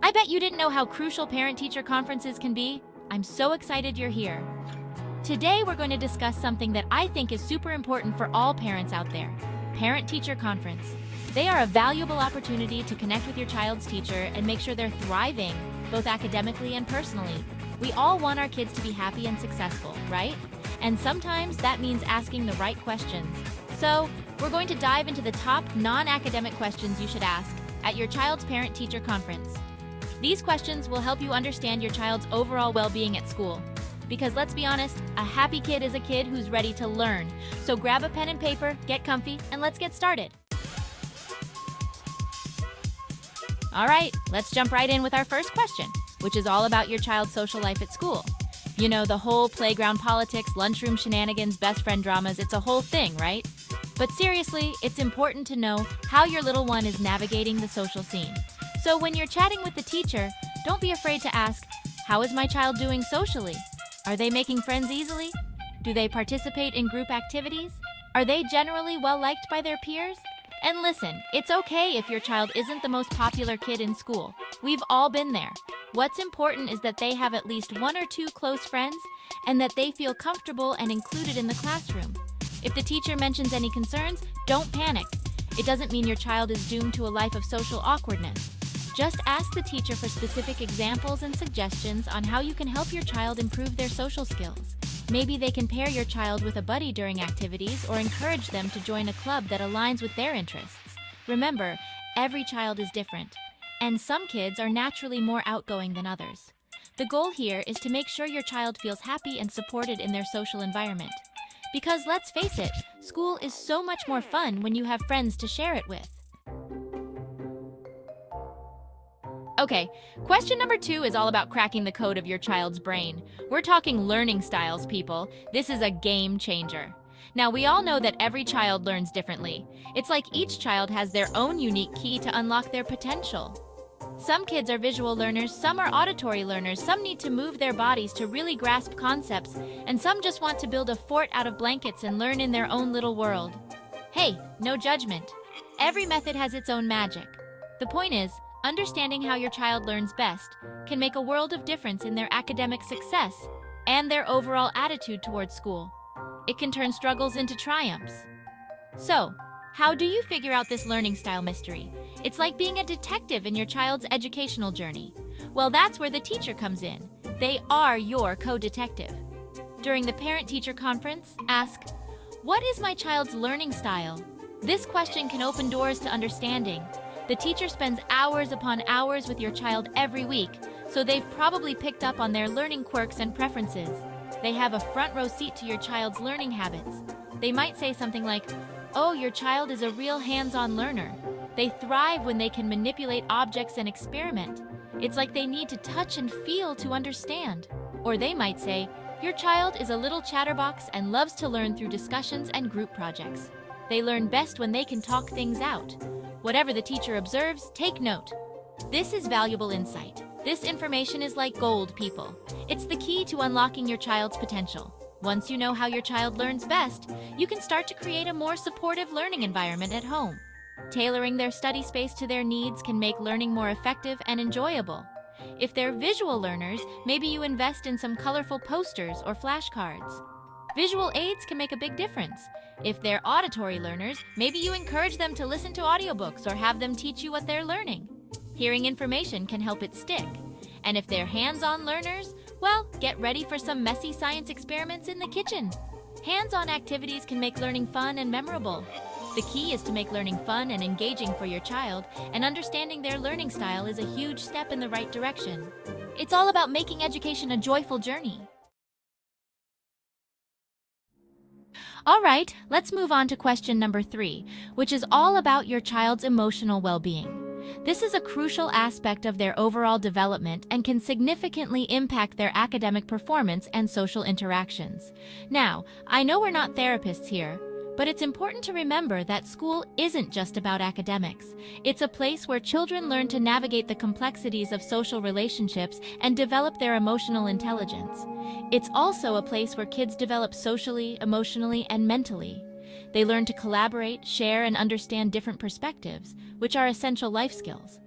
I bet you didn't know how crucial parent-teacher conferences can be. I'm so excited you're here. Today we're going to discuss something that I think is super important for all parents out there: parent-teacher conference. They are a valuable opportunity to connect with your child's teacher and make sure they're thriving, both academically and personally. We all want our kids to be happy and successful, right? And sometimes that means asking the right questions. So, we're going to dive into the top non-academic questions you should ask at your child's parent-teacher conference. These questions will help you understand your child's overall well-being at school. Because let's be honest, a happy kid is a kid who's ready to learn. So grab a pen and paper, get comfy, and let's get started. All right, let's jump right in with our first question, which is all about your child's social life at school. You know, the whole playground politics, lunchroom shenanigans, best friend dramas, it's a whole thing, right? But seriously, it's important to know how your little one is navigating the social scene. So when you're chatting with the teacher, don't be afraid to ask, how is my child doing socially? Are they making friends easily? Do they participate in group activities? Are they generally well-liked by their peers? And listen, it's okay if your child isn't the most popular kid in school. We've all been there. What's important is that they have at least one or two close friends and that they feel comfortable and included in the classroom. If the teacher mentions any concerns, don't panic. It doesn't mean your child is doomed to a life of social awkwardness. Just ask the teacher for specific examples and suggestions on how you can help your child improve their social skills. Maybe they can pair your child with a buddy during activities or encourage them to join a club that aligns with their interests. Remember, every child is different, and some kids are naturally more outgoing than others. The goal here is to make sure your child feels happy and supported in their social environment. Because let's face it, school is so much more fun when you have friends to share it with. Okay, question number 2 is all about cracking the code of your child's brain. We're talking learning styles, people. This is a game changer. Now, we all know that every child learns differently. It's like each child has their own unique key to unlock their potential. Some kids are visual learners, some are auditory learners, some need to move their bodies to really grasp concepts, and some just want to build a fort out of blankets and learn in their own little world. Hey, no judgment. Every method has its own magic. The point is, understanding how your child learns best can make a world of difference in their academic success and their overall attitude towards school. It can turn struggles into triumphs. So, how do you figure out this learning style mystery? It's like being a detective in your child's educational journey. Well, that's where the teacher comes in. They are your co-detective. During the parent-teacher conference, ask, what is my child's learning style? This question can open doors to understanding. The teacher spends hours upon hours with your child every week, so they've probably picked up on their learning quirks and preferences. They have a front row seat to your child's learning habits. They might say something like, oh, your child is a real hands-on learner. They thrive when they can manipulate objects and experiment. It's like they need to touch and feel to understand. Or they might say, your child is a little chatterbox and loves to learn through discussions and group projects. They learn best when they can talk things out. Whatever the teacher observes, take note. This is valuable insight. This information is like gold, people. It's the key to unlocking your child's potential. Once you know how your child learns best, you can start to create a more supportive learning environment at home. Tailoring their study space to their needs can make learning more effective and enjoyable. If they're visual learners, maybe you invest in some colorful posters or flashcards. Visual aids can make a big difference. If they're auditory learners, maybe you encourage them to listen to audiobooks or have them teach you what they're learning. Hearing information can help it stick. And if they're hands-on learners, well, get ready for some messy science experiments in the kitchen. Hands-on activities can make learning fun and memorable. The key is to make learning fun and engaging for your child, and understanding their learning style is a huge step in the right direction. It's all about making education a joyful journey. All right, let's move on to question number 3, which is all about your child's emotional well-being. This is a crucial aspect of their overall development and can significantly impact their academic performance and social interactions. Now, I know we're not therapists here, but it's important to remember that school isn't just about academics. It's a place where children learn to navigate the complexities of social relationships and develop their emotional intelligence. It's also a place where kids develop socially, emotionally, and mentally. They learn to collaborate, share, and understand different perspectives, which are essential life skills.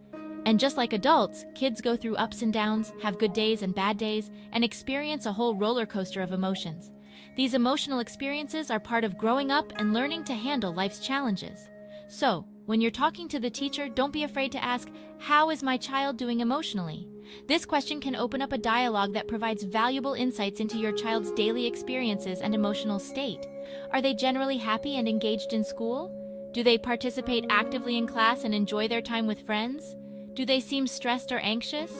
And just like adults, kids go through ups and downs, have good days and bad days, and experience a whole roller coaster of emotions. These emotional experiences are part of growing up and learning to handle life's challenges. So, when you're talking to the teacher, don't be afraid to ask, "How is my child doing emotionally?" This question can open up a dialogue that provides valuable insights into your child's daily experiences and emotional state. Are they generally happy and engaged in school? Do they participate actively in class and enjoy their time with friends? Do they seem stressed or anxious?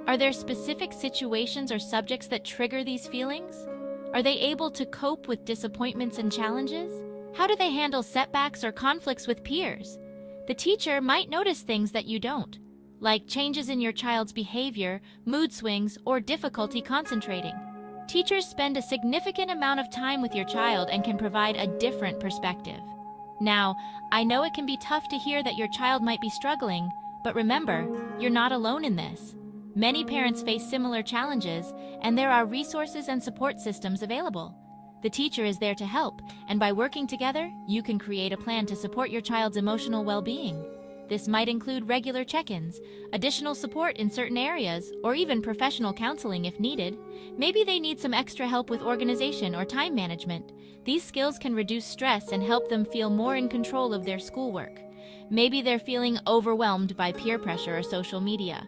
Are there specific situations or subjects that trigger these feelings? Are they able to cope with disappointments and challenges? How do they handle setbacks or conflicts with peers? The teacher might notice things that you don't, like changes in your child's behavior, mood swings, or difficulty concentrating. Teachers spend a significant amount of time with your child and can provide a different perspective. Now, I know it can be tough to hear that your child might be struggling, but remember, you're not alone in this. Many parents face similar challenges, and there are resources and support systems available. The teacher is there to help, and by working together, you can create a plan to support your child's emotional well-being. This might include regular check-ins, additional support in certain areas, or even professional counseling if needed. Maybe they need some extra help with organization or time management. These skills can reduce stress and help them feel more in control of their schoolwork. Maybe they're feeling overwhelmed by peer pressure or social media.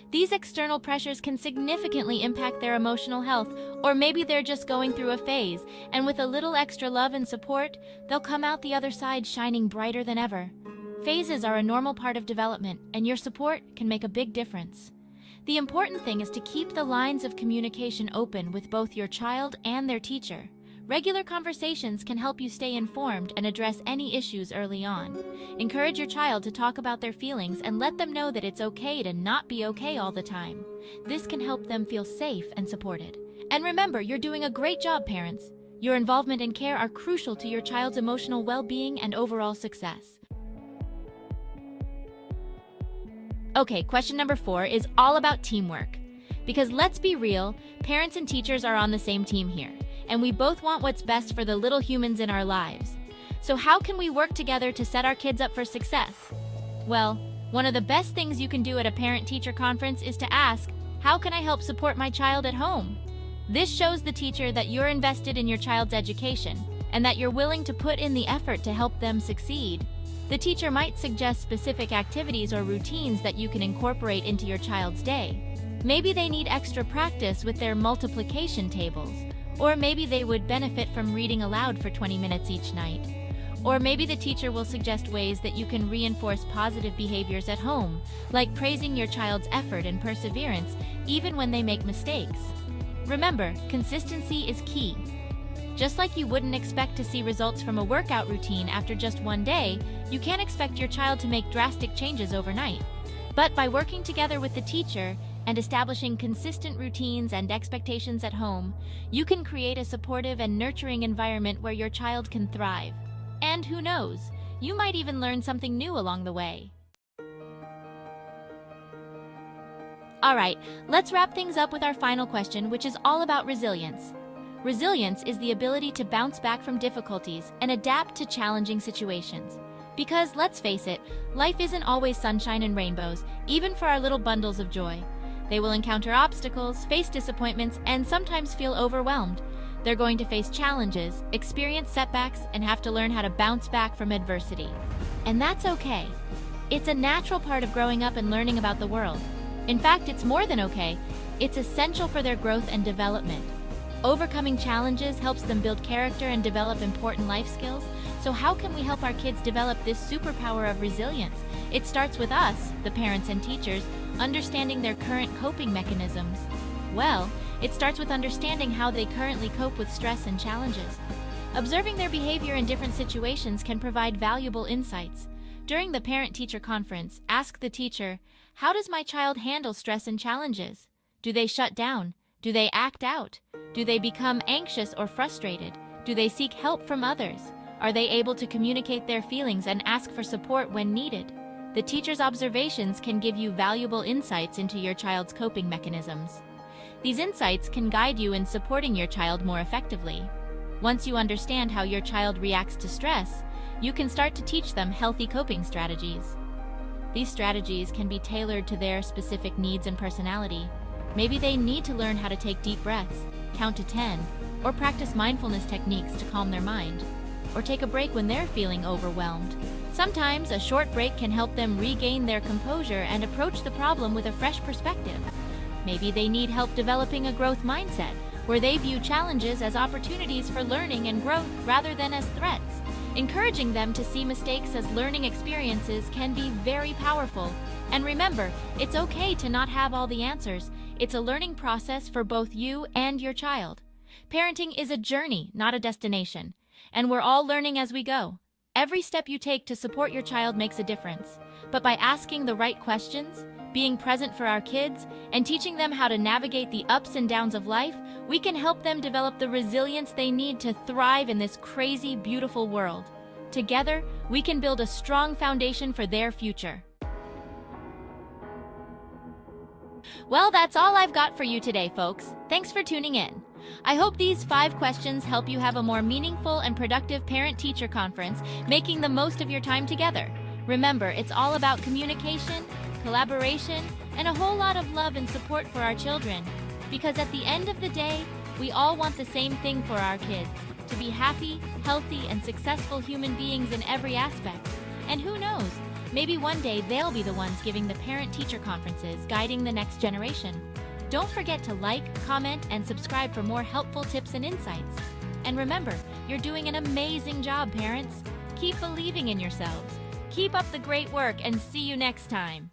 These external pressures can significantly impact their emotional health, or maybe they're just going through a phase, and with a little extra love and support, they'll come out the other side shining brighter than ever. Phases are a normal part of development, and your support can make a big difference. The important thing is to keep the lines of communication open with both your child and their teacher. Regular conversations can help you stay informed and address any issues early on. Encourage your child to talk about their feelings and let them know that it's okay to not be okay all the time. This can help them feel safe and supported. And remember, you're doing a great job, parents. Your involvement and care are crucial to your child's emotional well-being and overall success. Okay, question number 4 is all about teamwork. Because let's be real, parents and teachers are on the same team here, and we both want what's best for the little humans in our lives. So how can we work together to set our kids up for success? Well, one of the best things you can do at a parent-teacher conference is to ask, "How can I help support my child at home?" This shows the teacher that you're invested in your child's education and that you're willing to put in the effort to help them succeed. The teacher might suggest specific activities or routines that you can incorporate into your child's day. Maybe they need extra practice with their multiplication tables, or maybe they would benefit from reading aloud for 20 minutes each night. Or maybe the teacher will suggest ways that you can reinforce positive behaviors at home, like praising your child's effort and perseverance, even when they make mistakes. Remember, consistency is key. Just like you wouldn't expect to see results from a workout routine after just one day, you can't expect your child to make drastic changes overnight. But by working together with the teacher and establishing consistent routines and expectations at home, you can create a supportive and nurturing environment where your child can thrive. And who knows, you might even learn something new along the way. All right, let's wrap things up with our final question, which is all about resilience. Resilience is the ability to bounce back from difficulties and adapt to challenging situations. Because, let's face it, life isn't always sunshine and rainbows, even for our little bundles of joy. They will encounter obstacles, face disappointments, and sometimes feel overwhelmed. They're going to face challenges, experience setbacks, and have to learn how to bounce back from adversity. And that's okay. It's a natural part of growing up and learning about the world. In fact, it's more than okay. It's essential for their growth and development. Overcoming challenges helps them build character and develop important life skills. So how can we help our kids develop this superpower of resilience? It starts with us, the parents and teachers, understanding their current coping mechanisms. Well, it starts with understanding how they currently cope with stress and challenges. Observing their behavior in different situations can provide valuable insights. During the parent-teacher conference, ask the teacher, "How does my child handle stress and challenges? Do they shut down? Do they act out? Do they become anxious or frustrated? Do they seek help from others? Are they able to communicate their feelings and ask for support when needed?" The teacher's observations can give you valuable insights into your child's coping mechanisms. These insights can guide you in supporting your child more effectively. Once you understand how your child reacts to stress, you can start to teach them healthy coping strategies. These strategies can be tailored to their specific needs and personality. Maybe they need to learn how to take deep breaths, count to 10, or practice mindfulness techniques to calm their mind, or take a break when they're feeling overwhelmed. Sometimes a short break can help them regain their composure and approach the problem with a fresh perspective. Maybe they need help developing a growth mindset, where they view challenges as opportunities for learning and growth rather than as threats. Encouraging them to see mistakes as learning experiences can be very powerful. And remember, it's okay to not have all the answers. It's a learning process for both you and your child. Parenting is a journey, not a destination, and we're all learning as we go. Every step you take to support your child makes a difference. But by asking the right questions, being present for our kids, and teaching them how to navigate the ups and downs of life, we can help them develop the resilience they need to thrive in this crazy, beautiful world. Together, we can build a strong foundation for their future. Well, that's all I've got for you today, folks. Thanks for tuning in. I hope these 5 questions help you have a more meaningful and productive parent-teacher conference, making the most of your time together. Remember, it's all about communication, collaboration, and a whole lot of love and support for our children. Because at the end of the day, we all want the same thing for our kids, to be happy, healthy, and successful human beings in every aspect. And who knows, maybe one day they'll be the ones giving the parent-teacher conferences, guiding the next generation. Don't forget to like, comment, and subscribe for more helpful tips and insights. And remember, you're doing an amazing job, parents. Keep believing in yourselves. Keep up the great work, and see you next time.